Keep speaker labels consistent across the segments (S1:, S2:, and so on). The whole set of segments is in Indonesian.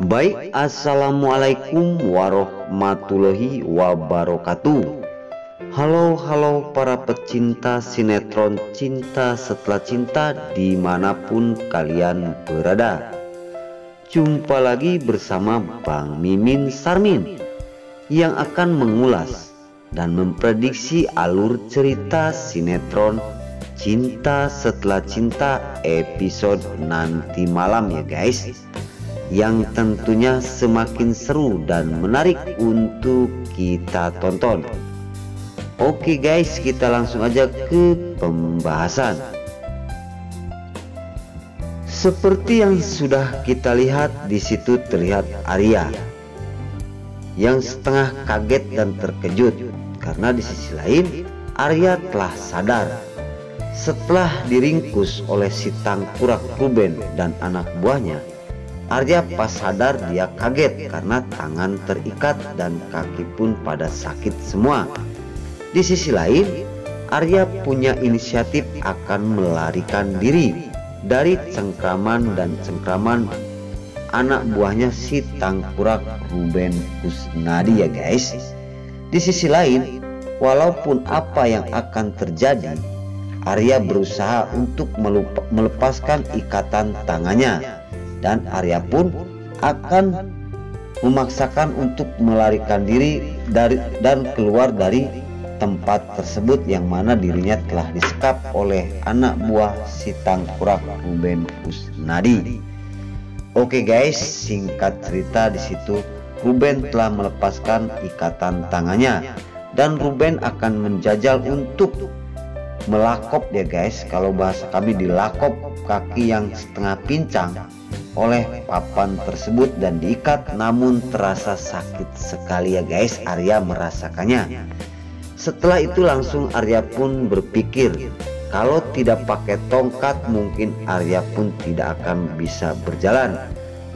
S1: Baik, assalamualaikum warahmatullahi wabarakatuh. Halo para pecinta sinetron Cinta Setelah Cinta dimanapun kalian berada. Jumpa lagi bersama Bang Mimin Sarmin yang akan mengulas dan memprediksi alur cerita sinetron Cinta Setelah Cinta episode nanti malam ya guys, yang tentunya semakin seru dan menarik untuk kita tonton. Oke guys, kita langsung aja ke pembahasan. Seperti yang sudah kita lihat, di situ terlihat Arya yang setengah kaget dan terkejut karena di sisi lain Arya telah sadar setelah diringkus oleh si tangkurak Ruben dan anak buahnya. Arya pas sadar dia kaget karena tangan terikat dan kaki pun pada sakit semua. Di sisi lain, Arya punya inisiatif akan melarikan diri dari cengkraman anak buahnya si tangkurak Ruben Kusnadi ya guys. Di sisi lain, walaupun apa yang akan terjadi, Arya berusaha untuk melepaskan ikatan tangannya. Dan Arya pun akan memaksakan untuk melarikan diri dan keluar dari tempat tersebut yang mana dirinya telah disekap oleh anak buah si tangkurak Ruben Kusnadi. Oke guys, singkat cerita di situ Ruben telah melepaskan ikatan tangannya dan Ruben akan menjajal untuk melakop ya guys. Kalau bahasa kami dilakop kaki yang setengah pincang oleh papan tersebut dan diikat, namun terasa sakit sekali ya guys. Arya merasakannya. Setelah itu langsung Arya pun berpikir kalau tidak pakai tongkat mungkin Arya pun tidak akan bisa berjalan.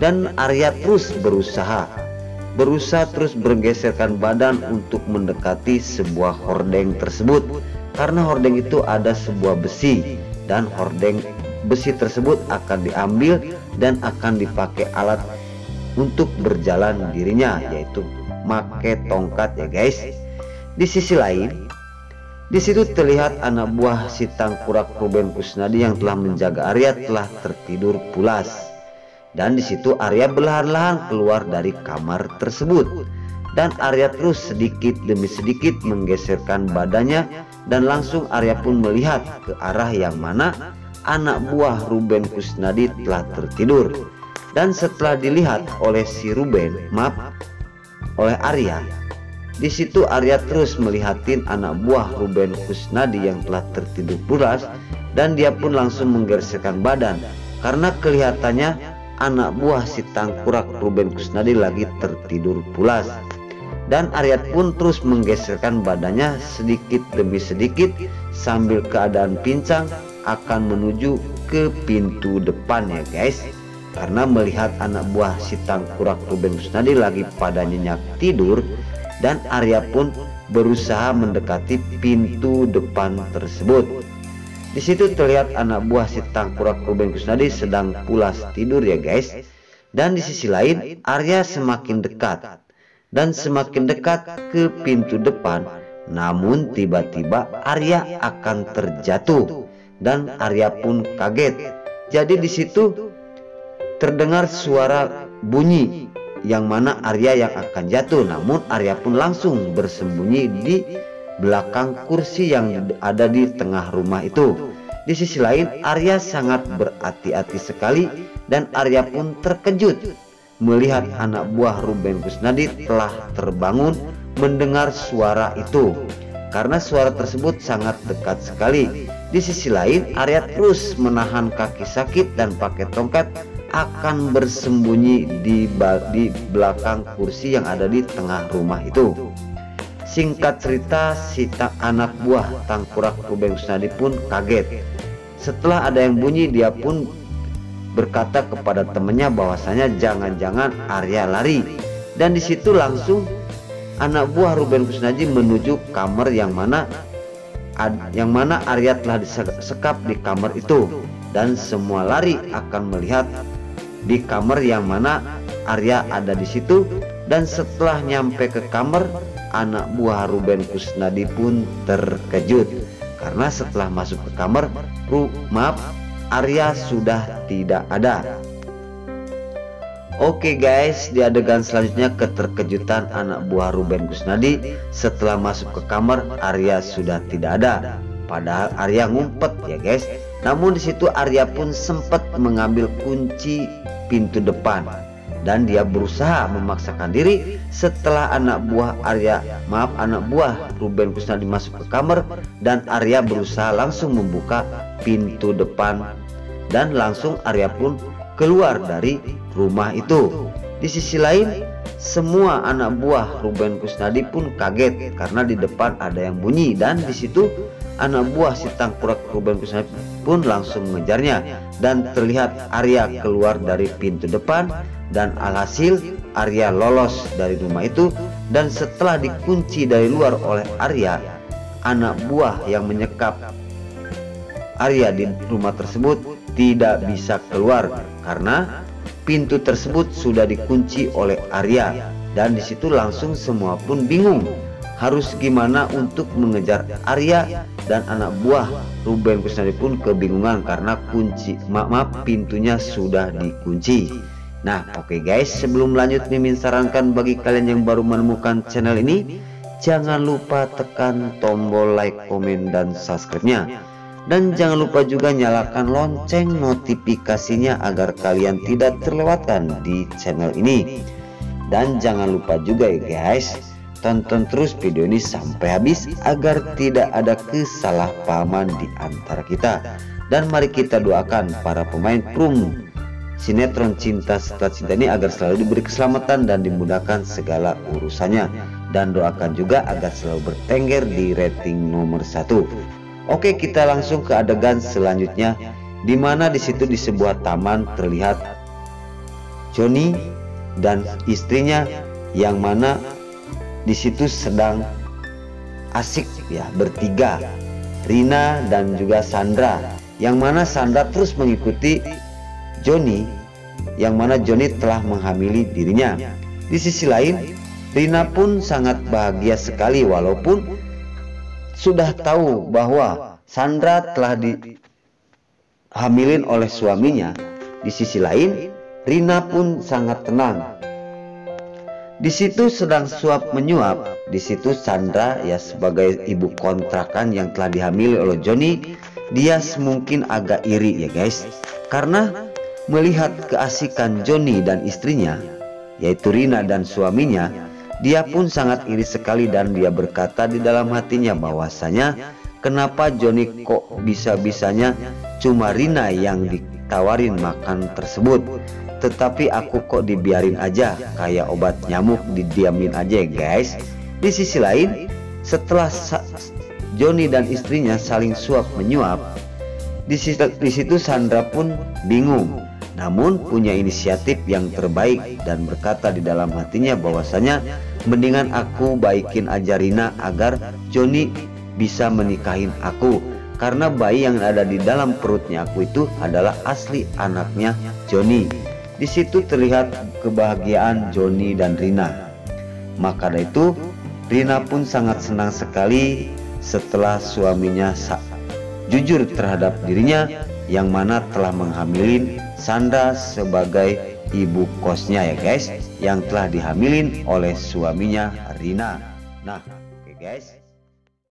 S1: Dan Arya terus berusaha terus bergeserkan badan untuk mendekati sebuah hordeng tersebut, karena hordeng itu ada sebuah besi dan hordeng besi tersebut akan diambil dan akan dipakai alat untuk berjalan dirinya, yaitu pakai tongkat ya guys. Di sisi lain, di situ terlihat anak buah si tangkurak Ruben Kusnadi yang telah menjaga Arya telah tertidur pulas. Dan di situ Arya perlahan-lahan keluar dari kamar tersebut. Dan Arya terus sedikit demi sedikit menggeserkan badannya dan langsung Arya pun melihat ke arah yang mana anak buah Ruben Kusnadi telah tertidur. Dan setelah dilihat oleh oleh Arya, di situ Arya terus melihatin anak buah Ruben Kusnadi yang telah tertidur pulas dan dia pun langsung menggeserkan badan karena kelihatannya anak buah si tangkurak Ruben Kusnadi lagi tertidur pulas. Dan Arya pun terus menggeserkan badannya sedikit demi sedikit sambil keadaan pincang akan menuju ke pintu depan ya guys, karena melihat anak buah si tangkurak Ruben Kusnadi lagi pada nyenyak tidur. Dan Arya pun berusaha mendekati pintu depan tersebut. Di situ terlihat anak buah si tangkurak Ruben Kusnadi sedang pulas tidur ya guys. Dan di sisi lain Arya semakin dekat dan semakin dekat ke pintu depan, namun tiba-tiba Arya akan terjatuh dan Arya pun kaget. Jadi di situ terdengar suara bunyi yang mana Arya yang akan jatuh, namun Arya pun langsung bersembunyi di belakang kursi yang ada di tengah rumah itu. Di sisi lain Arya sangat berhati-hati sekali dan Arya pun terkejut melihat anak buah Ruben Kusnadi telah terbangun mendengar suara itu, karena suara tersebut sangat dekat sekali. Di sisi lain Arya terus menahan kaki sakit dan pakai tongkat akan bersembunyi di belakang kursi yang ada di tengah rumah itu. Singkat cerita, si anak buah tangkurak Ruben Kusnadi pun kaget. Setelah ada yang bunyi, dia pun berkata kepada temannya bahwasanya jangan-jangan Arya lari. Dan di situ langsung anak buah Ruben Kusnadi menuju kamar yang mana Arya telah disekap di kamar itu, dan semua lari akan melihat di kamar yang mana Arya ada di situ, dan setelah nyampe ke kamar, anak buah Ruben Kusnadi pun terkejut karena setelah masuk ke kamar, Arya sudah tidak ada. Oke guys, di adegan selanjutnya keterkejutan anak buah Ruben Kusnadi setelah masuk ke kamar, Arya sudah tidak ada. Padahal Arya ngumpet ya guys. Namun di situ Arya pun sempat mengambil kunci pintu depan dan dia berusaha memaksakan diri. Setelah anak buah Ruben Kusnadi masuk ke kamar, dan Arya berusaha langsung membuka pintu depan dan langsung Arya pun keluar dari rumah itu. Di sisi lain, semua anak buah Ruben Kusnadi pun kaget karena di depan ada yang bunyi, dan di situ anak buah si tangkurak Ruben Kusnadi pun langsung mengejarnya, dan terlihat Arya keluar dari pintu depan, dan alhasil Arya lolos dari rumah itu. Dan setelah dikunci dari luar oleh Arya, anak buah yang menyekap Arya di rumah tersebut tidak bisa keluar karena pintu tersebut sudah dikunci oleh Arya. Dan disitu langsung semua pun bingung harus gimana untuk mengejar Arya, dan anak buah Ruben Kusnadi pun kebingungan karena pintunya sudah dikunci. Nah oke guys, sebelum lanjut Mimin sarankan bagi kalian yang baru menemukan channel ini, jangan lupa tekan tombol like, komen, dan subscribe-nya. Dan jangan lupa juga nyalakan lonceng notifikasinya agar kalian tidak terlewatkan di channel ini. Dan jangan lupa juga ya guys, tonton terus video ini sampai habis agar tidak ada kesalahpahaman di antara kita. Dan mari kita doakan para pemain kru sinetron Cinta Setelah Cinta ini agar selalu diberi keselamatan dan dimudahkan segala urusannya. Dan doakan juga agar selalu bertengger di rating nomor 1. Oke, kita langsung ke adegan selanjutnya, di mana di situ di sebuah taman terlihat Johnny dan istrinya, yang mana di situ sedang asik ya bertiga, Rina dan juga Sandra, yang mana Sandra terus mengikuti Johnny, yang mana Johnny telah menghamili dirinya. Di sisi lain, Rina pun sangat bahagia sekali walaupun sudah tahu bahwa Sandra telah dihamilin oleh suaminya. Di sisi lain, Rina pun sangat tenang. Di situ sedang suap menyuap. Di situ Sandra ya sebagai ibu kontrakan yang telah dihamili oleh Johnny, dia mungkin agak iri ya guys, karena melihat keasikan Johnny dan istrinya, yaitu Rina dan suaminya. Dia pun sangat iri sekali dan dia berkata di dalam hatinya bahwasanya kenapa Johnny kok bisa-bisanya cuma Rina yang ditawarin makan tersebut, tetapi aku kok dibiarin aja kayak obat nyamuk, didiamin aja guys. Di sisi lain, setelah Johnny dan istrinya saling suap menyuap, di situ Sandra pun bingung, namun punya inisiatif yang terbaik dan berkata di dalam hatinya bahwasanya mendingan aku baikin aja Rina agar Johnny bisa menikahin aku, karena bayi yang ada di dalam perutnya aku itu adalah asli anaknya Johnny. Di situ terlihat kebahagiaan Johnny dan Rina. Maka dari itu Rina pun sangat senang sekali setelah suaminya jujur terhadap dirinya, yang mana telah menghamilin Sandra sebagai ibu kosnya ya guys, yang telah dihamilin oleh suaminya Rina. Nah oke guys,